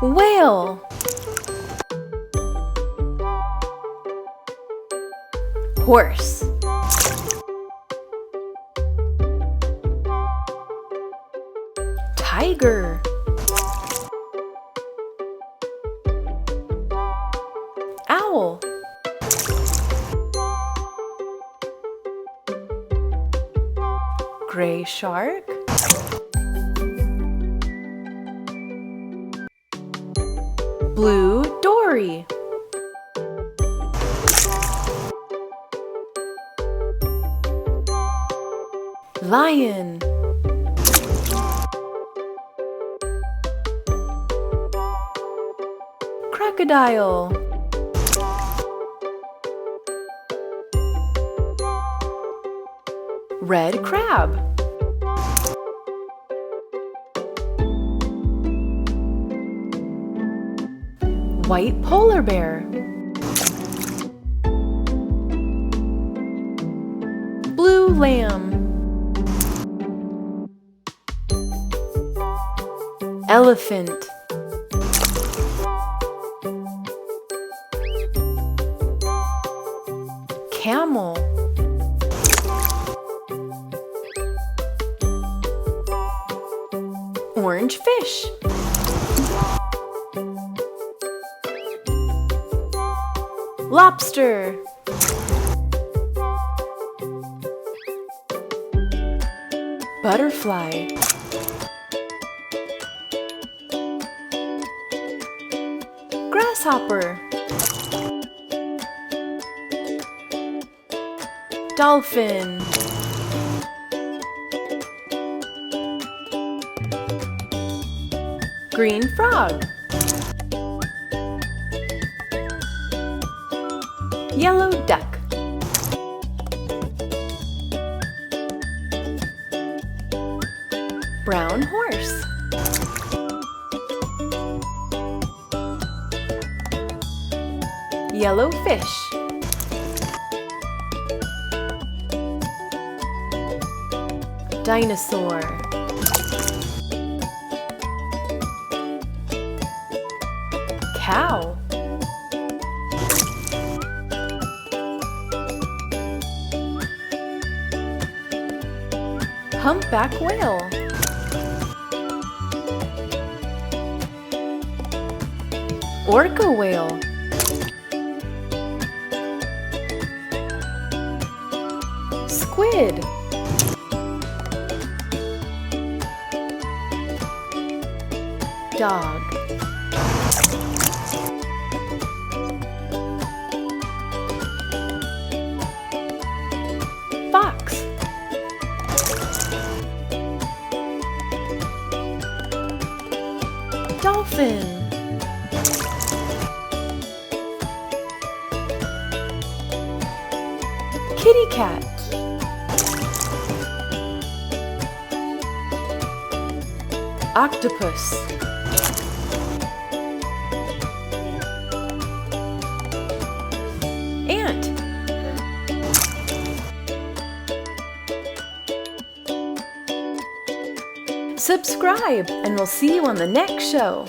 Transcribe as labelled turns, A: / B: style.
A: Whale. Horse. Tiger. Owl. Gray shark. Blue dory. Lion. Crocodile. Red crab. White polar bear. Blue lamb. Elephant. Camel. Orange fish. Lobster. Butterfly. Grasshopper. Dolphin. Green frog. Yellow duck. Brown horse. Yellow fish. Dinosaur. Cow. Humpback whale. Orca whale. Squid. Dog. Fox. Dolphin. Kitty cat. Octopus. Ant. Subscribe, and we'll see you on the next show.